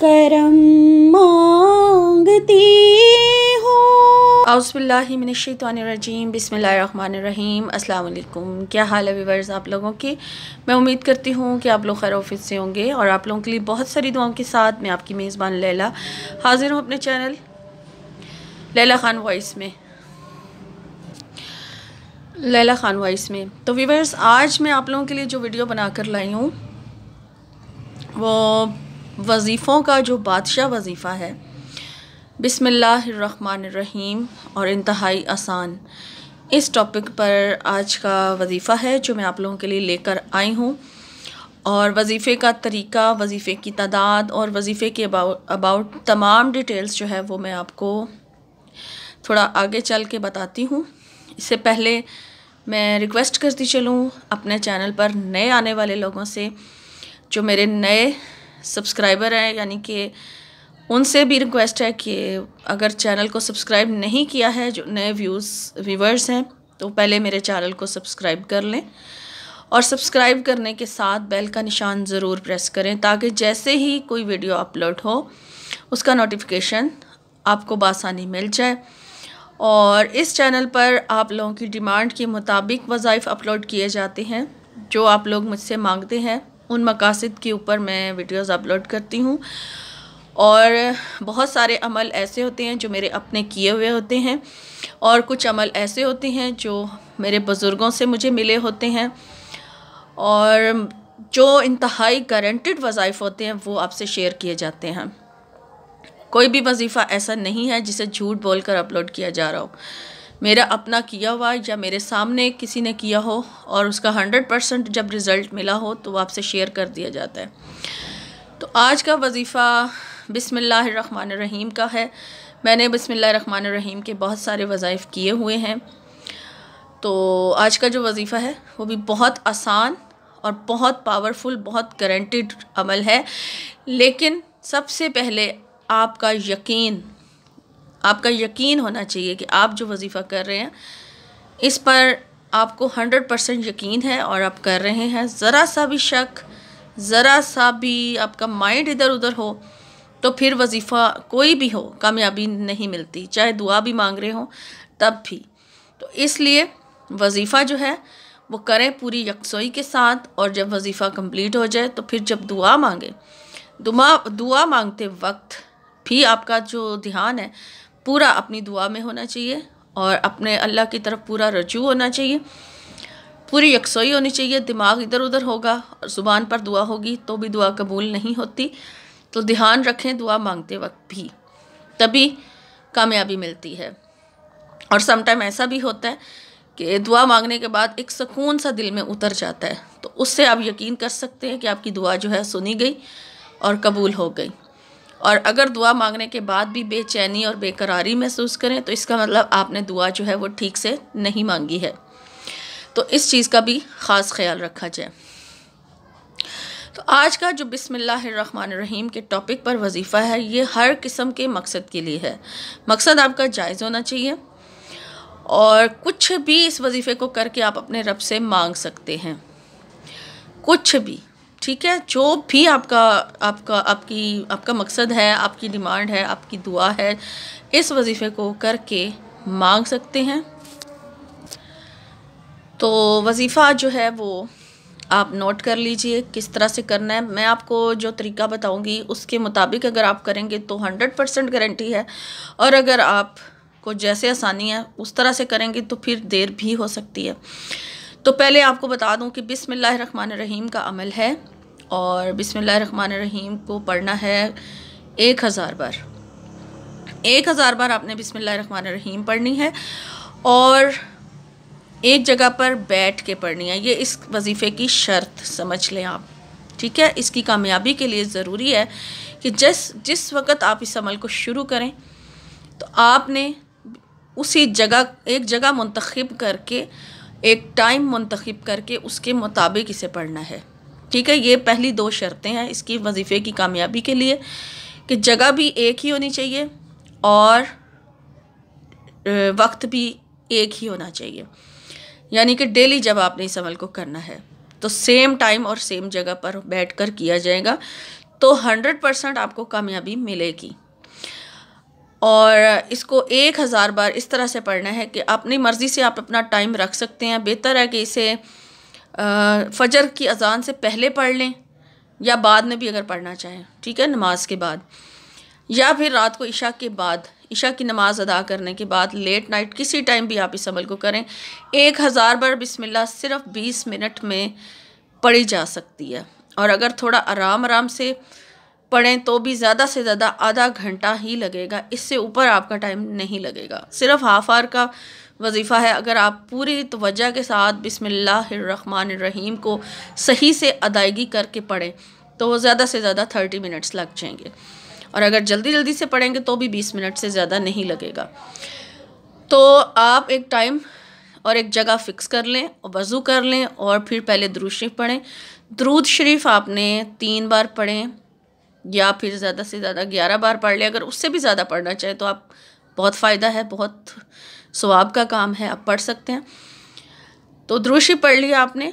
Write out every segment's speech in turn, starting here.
करम मांगती हो। औज़ुबिल्लाहि मिनश्शैतानिर्रजीम, बिस्मिल्लाहिर्रहमानिर्रहीम। अस्सलाम वालेकुम। क्या हाल है व्यूअर्स आप लोगों की। मैं उम्मीद करती हूँ कि आप लोग खैर ऑफिस से होंगे और आप लोगों के लिए बहुत सारी दुआओं के साथ मैं आपकी मेज़बान लैला हाजिर हूँ अपने चैनल लैला खान वॉइस में। तो व्यूअर्स आज मैं आप लोगों के लिए जो वीडियो बनाकर लाई हूँ वो वज़ीफ़ों का जो बादशाह वज़ीफ़ा है, बिस्मिल्लाहिर्रहमानिर्रहीम और इंतहाई आसान, इस टॉपिक पर आज का वज़ीफ़ा है जो मैं आप लोगों के लिए लेकर आई हूँ। और वज़ीफ़े का तरीका, वज़ीफ़े की तादाद और वज़ीफ़े के अबाउट तमाम डिटेल्स जो है वो मैं आपको थोड़ा आगे चल के बताती हूँ। इससे पहले मैं रिक्वेस्ट करती चलूँ अपने चैनल पर नए आने वाले लोगों से, जो मेरे नए सब्सक्राइबर हैं, यानी कि उनसे भी रिक्वेस्ट है कि अगर चैनल को सब्सक्राइब नहीं किया है, जो नए व्यूवर्स हैं, तो पहले मेरे चैनल को सब्सक्राइब कर लें और सब्सक्राइब करने के साथ बेल का निशान ज़रूर प्रेस करें ताकि जैसे ही कोई वीडियो अपलोड हो उसका नोटिफिकेशन आपको बासानी मिल जाए। और इस चैनल पर आप लोगों की डिमांड के मुताबिक वज़ाइफ अपलोड किए जाते हैं। जो आप लोग मुझसे मांगते हैं उन मकासद के ऊपर मैं वीडियोस अपलोड करती हूँ। और बहुत सारे अमल ऐसे होते हैं जो मेरे अपने किए हुए होते हैं और कुछ अमल ऐसे होते हैं जो मेरे बुज़ुर्गों से मुझे मिले होते हैं और जो इंतहाई गारंटेड वज़ाइफ होते हैं वो आपसे शेयर किए जाते हैं। कोई भी वजीफ़ा ऐसा नहीं है जिसे झूठ बोलकर अपलोड किया जा रहा हो। मेरा अपना किया हुआ या मेरे सामने किसी ने किया हो और उसका 100% जब रिज़ल्ट मिला हो तो वो आपसे शेयर कर दिया जाता है। तो आज का वजीफ़ा बिस्मिल्लाहिर्रहमानिर्रहीम का है। मैंने बिस्मिल्लाहिर्रहमानिर्रहीम के बहुत सारे वज़ाइफ किए हुए हैं। तो आज का जो वजीफ़ा है वो भी बहुत आसान और बहुत पावरफुल, बहुत गारंटेड अमल है। लेकिन सबसे पहले आपका यकीन होना चाहिए कि आप जो वजीफ़ा कर रहे हैं इस पर आपको 100% यकीन है और आप कर रहे हैं। ज़रा सा भी शक, ज़रा सा भी आपका माइंड इधर उधर हो तो फिर वजीफ़ा कोई भी हो कामयाबी नहीं मिलती, चाहे दुआ भी मांग रहे हो तब भी। तो इसलिए वजीफ़ा जो है वो करें पूरी यकसोई के साथ और जब वजीफ़ा कंप्लीट हो जाए तो फिर जब दुआ मांगे, दुआ मांगते वक्त भी आपका जो ध्यान है पूरा अपनी दुआ में होना चाहिए और अपने अल्लाह की तरफ पूरा रजू होना चाहिए, पूरी यकसोई होनी चाहिए। दिमाग इधर उधर होगा और ज़ुबान पर दुआ होगी तो भी दुआ कबूल नहीं होती। तो ध्यान रखें दुआ मांगते वक्त भी, तभी कामयाबी मिलती है। और समटाइम ऐसा भी होता है कि दुआ मांगने के बाद एक सुकून सा दिल में उतर जाता है, तो उससे आप यकीन कर सकते हैं कि आपकी दुआ जो है सुनी गई और कबूल हो गई। और अगर दुआ मांगने के बाद भी बेचैनी और बेकरारी महसूस करें तो इसका मतलब आपने दुआ जो है वो ठीक से नहीं मांगी है। तो इस चीज़ का भी ख़ास ख्याल रखा जाए। तो आज का जो बिस्मिल्लाहिर्रहमानिर्रहीम के टॉपिक पर वजीफ़ा है ये हर किस्म के मकसद के लिए है। मकसद आपका जायज़ होना चाहिए और कुछ भी इस वजीफ़े को करके आप अपने रब से मांग सकते हैं, कुछ भी, ठीक है। जो भी आपका मकसद है, आपकी डिमांड है, आपकी दुआ है, इस वजीफ़े को करके मांग सकते हैं। तो वजीफ़ा जो है वो आप नोट कर लीजिए किस तरह से करना है। मैं आपको जो तरीका बताऊंगी उसके मुताबिक अगर आप करेंगे तो 100% गारंटी है, और अगर आपको जैसे आसानी है उस तरह से करेंगे तो फिर देर भी हो सकती है। तो पहले आपको बता दूं कि बिस्मिल्लाहिर्रहमानिर्रहीम का अमल है और बिस्मिल्लाहिर्रहमानिर्रहीम को पढ़ना है 1000 बार। 1000 बार आपने बिस्मिल्लाहिर्रहमानिर्रहीम पढ़नी है और एक जगह पर बैठ के पढ़नी है। ये इस वजीफ़े की शर्त समझ लें आप, ठीक है। इसकी कामयाबी के लिए ज़रूरी है कि जिस वक़्त आप इस अमल को शुरू करें तो आपने उसी जगह एक जगह मुंतखब करके, एक टाइम मुंतखब करके उसके मुताबिक इसे पढ़ना है, ठीक है। ये पहली 2 शर्तें हैं इसकी वजीफ़े की कामयाबी के लिए कि जगह भी एक ही होनी चाहिए और वक्त भी एक ही होना चाहिए। यानी कि डेली जब आपने इस अमल को करना है तो सेम टाइम और सेम जगह पर बैठकर किया जाएगा, तो 100% आपको कामयाबी मिलेगी। और इसको 1000 बार इस तरह से पढ़ना है कि अपनी मर्ज़ी से आप अपना टाइम रख सकते हैं। बेहतर है कि इसे फजर की अजान से पहले पढ़ लें या बाद में भी अगर पढ़ना चाहें, ठीक है, नमाज के बाद, या फिर रात को इशा के बाद, इशा की नमाज़ अदा करने के बाद लेट नाइट किसी टाइम भी आप इस अमल को करें। 1000 बार बिस्मिल्लाह सिर्फ 20 मिनट में पढ़ी जा सकती है। और अगर थोड़ा आराम आराम से पढ़ें तो भी ज़्यादा से ज़्यादा आधा घंटा ही लगेगा, इससे ऊपर आपका टाइम नहीं लगेगा। सिर्फ हाफ आवर का वजीफ़ा है। अगर आप पूरी तवज्जो के साथ बिस्मिल्लाहिर्रहमानिर्रहीम को सही से अदायगी करके पढ़ें तो वो ज़्यादा से ज़्यादा 30 मिनट्स लग जाएंगे। और अगर जल्दी जल्दी से पढ़ेंगे तो भी 20 मिनट से ज़्यादा नहीं लगेगा। तो आप एक टाइम और एक जगह फ़िक्स कर लें, वज़ू कर लें और फिर पहले दुरूद शरीफ पढ़ें। दुरूद शरीफ आपने 3 बार पढ़ें या फिर ज़्यादा से ज़्यादा 11 बार पढ़ लें। अगर उससे भी ज़्यादा पढ़ना चाहें तो आप, बहुत फ़ायदा है, बहुत सवाब का काम है, आप पढ़ सकते हैं। तो दुरूद शरीफ पढ़ लिया आपने,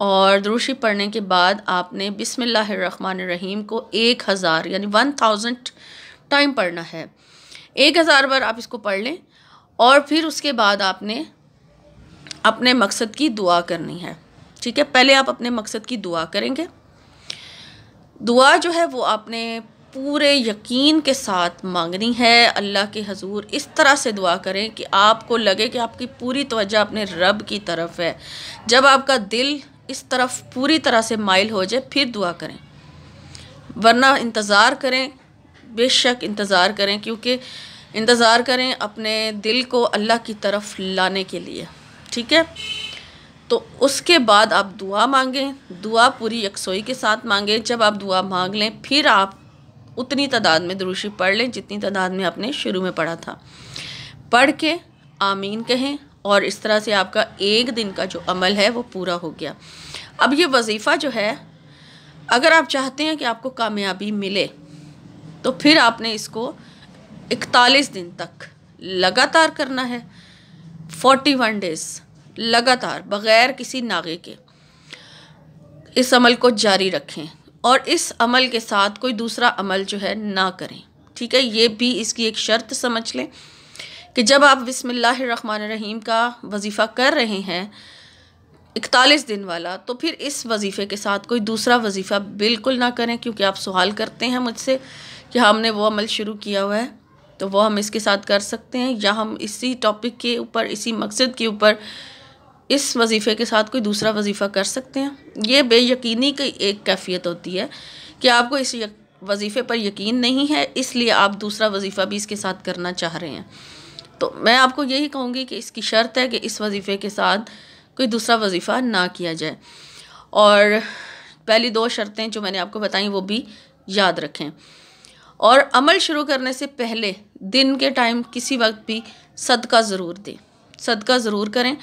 और दुरूद शरीफ पढ़ने के बाद आपने बिस्मिल्लाहिर्रहमानिर्रहीम को 1000 यानी 1000 टाइम पढ़ना है। 1000 बार आप इसको पढ़ लें और फिर उसके बाद आपने अपने मकसद की दुआ करनी है, ठीक है। पहले आप अपने मकसद की दुआ करेंगे। दुआ जो है वो आपने पूरे यकीन के साथ मांगनी है अल्लाह के हजूर। इस तरह से दुआ करें कि आपको लगे कि आपकी पूरी तवज्जो अपने रब की तरफ है। जब आपका दिल इस तरफ पूरी तरह से माइल हो जाए फिर दुआ करें, वरना इंतज़ार करें, बेशक इंतज़ार करें, क्योंकि इंतज़ार करें अपने दिल को अल्लाह की तरफ लाने के लिए, ठीक है। तो उसके बाद आप दुआ मांगें, दुआ पूरी यकसोई के साथ मांगें। जब आप दुआ मांग लें फिर आप उतनी तादाद में दुरूद शरीफ पढ़ लें जितनी तादाद में आपने शुरू में पढ़ा था। पढ़ के आमीन कहें और इस तरह से आपका एक दिन का जो अमल है वो पूरा हो गया। अब ये वजीफ़ा जो है, अगर आप चाहते हैं कि आपको कामयाबी मिले तो फिर आपने इसको 41 दिन तक लगातार करना है। 41 डेज़ लगातार बग़ैर किसी नागे के इस अमल को जारी रखें और इस अमल के साथ कोई दूसरा अमल जो है ना करें, ठीक है। ये भी इसकी एक शर्त समझ लें कि जब आप बिस्मिल्लाहिर्रहमानिर्रहीम का वजीफ़ा कर रहे हैं 41 दिन वाला, तो फिर इस वजीफ़े के साथ कोई दूसरा वजीफ़ा बिल्कुल ना करें, क्योंकि आप सवाल करते हैं मुझसे कि हमने वो अमल शुरू किया हुआ है तो वो हम इसके साथ कर सकते हैं, या हम इसी टॉपिक के ऊपर, इसी मकसद के ऊपर इस वजीफ़े के साथ कोई दूसरा वजीफ़ा कर सकते हैं। ये बेयकीनी की एक कैफियत होती है कि आपको इस वजीफ़े पर यकीन नहीं है, इसलिए आप दूसरा वजीफ़ा भी इसके साथ करना चाह रहे हैं। तो मैं आपको यही कहूँगी कि इसकी शर्त है कि इस वजीफ़े के साथ कोई दूसरा वजीफ़ा ना किया जाए। और पहली 2 शर्तें जो मैंने आपको बताई वो भी याद रखें। और अमल शुरू करने से पहले दिन के टाइम किसी वक्त भी सदका ज़रूर दें, सदका ज़रूर करें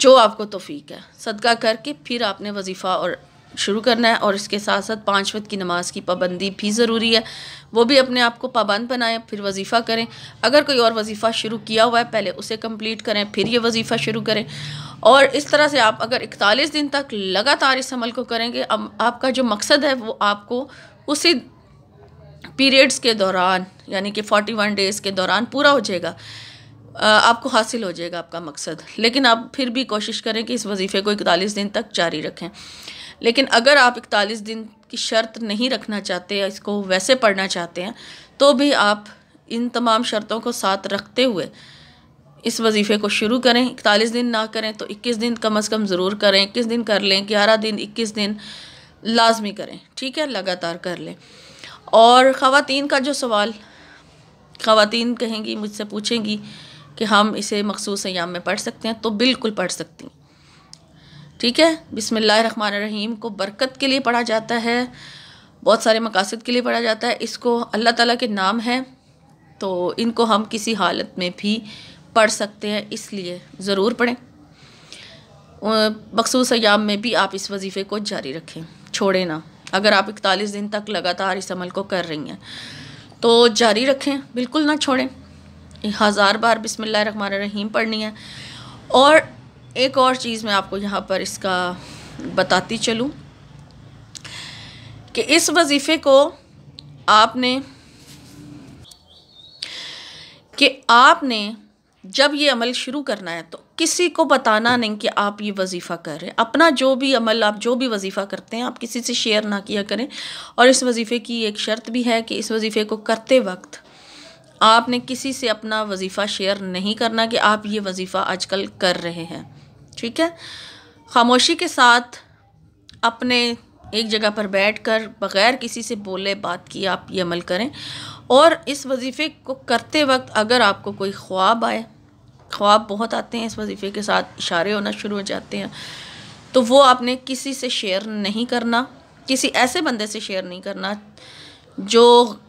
जो आपको तौफीक है। सदका करके फिर आपने वजीफ़ा और शुरू करना है। और इसके साथ साथ 5 वक्त की नमाज़ की पाबंदी भी ज़रूरी है, वो भी अपने आप को पाबंद बनाएं, फिर वजीफ़ा करें। अगर कोई और वजीफ़ा शुरू किया हुआ है पहले उसे कंप्लीट करें, फिर ये वजीफ़ा शुरू करें। और इस तरह से आप अगर 41 दिन तक लगातार इस अमल को करेंगे, अब आपका जो मकसद है वो आपको उसी पीरियड्स के दौरान यानी कि 41 डेज़ के दौरान पूरा हो जाएगा, आपको हासिल हो जाएगा आपका मकसद। लेकिन आप फिर भी कोशिश करें कि इस वजीफ़े को 41 दिन तक जारी रखें। लेकिन अगर आप 41 दिन की शर्त नहीं रखना चाहते या इसको वैसे पढ़ना चाहते हैं तो भी आप इन तमाम शर्तों को साथ रखते हुए इस वजीफ़े को शुरू करें। 41 दिन ना करें तो 21 दिन कम अज़ कम ज़रूर करें। 21 दिन कर लें, 11 दिन, 21 दिन लाजमी करें, ठीक है, लगातार कर लें। और ख़वातीन का जो सवाल, ख़वातीन कहेंगी, मुझसे पूछेंगी कि हम इसे मखसूस अय्याम में पढ़ सकते हैं, तो बिल्कुल पढ़ सकती हैं, ठीक है। बिस्मिल्लाहिर्रहमानिर्रहीम को बरकत के लिए पढ़ा जाता है, बहुत सारे मकासद के लिए पढ़ा जाता है। इसको अल्लाह ताला के नाम है तो इनको हम किसी हालत में भी पढ़ सकते हैं, इसलिए ज़रूर पढ़ें। मखसूस अय्याम में भी आप इस वजीफ़े को जारी रखें, छोड़ें ना। अगर आप 41 दिन तक लगातार इस अमल को कर रही हैं तो जारी रखें, बिल्कुल ना छोड़ें। 1000 बार बिस्मिल्लाहिर्रहमानिर्रहीम पढ़नी है। और एक और चीज़ मैं आपको यहाँ पर इसका बताती चलूँ कि इस वजीफ़े को आपने जब ये अमल शुरू करना है तो किसी को बताना नहीं कि आप ये वजीफ़ा कर रहे हैं। अपना जो भी अमल, आप जो भी वजीफ़ा करते हैं, आप किसी से शेयर ना किया करें। और इस वजीफ़े की एक शर्त भी है कि इस वजीफ़े को करते वक्त आपने किसी से अपना वजीफ़ा शेयर नहीं करना कि आप ये वजीफ़ा आजकल कर रहे हैं, ठीक है। खामोशी के साथ अपने एक जगह पर बैठकर बग़ैर किसी से बोले बात किए आप ये अमल करें। और इस वजीफ़े को करते वक्त अगर आपको कोई ख्वाब आए, ख्वाब बहुत आते हैं इस वजीफ़े के साथ, इशारे होना शुरू हो जाते हैं, तो वो आपने किसी से शेयर नहीं करना, किसी ऐसे बंदे से शेयर नहीं करना जो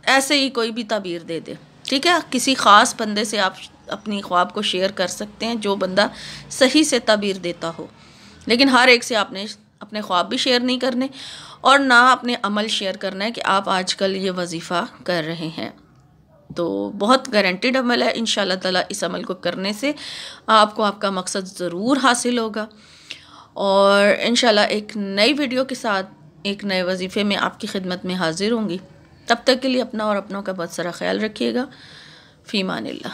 ऐसे ही कोई भी ताबीर दे दे, ठीक है। किसी ख़ास बंदे से आप अपनी ख्वाब को शेयर कर सकते हैं जो बंदा सही से ताबीर देता हो, लेकिन हर एक से आपने अपने ख्वाब भी शेयर नहीं करने और ना अपने अमल शेयर करना है कि आप आजकल ये वजीफ़ा कर रहे हैं। तो बहुत गारंटेड अमल है, इंशाल्लाह ताला इस अमल को करने से आपको आपका मकसद ज़रूर हासिल होगा। और इंशाल्लाह एक नई वीडियो के साथ एक नए वजीफ़े में आपकी खिदमत में हाजिर होंगी। तब तक के लिए अपना और अपनों का बहुत सारा ख्याल रखिएगा। फ़ी अमानिल्लाह।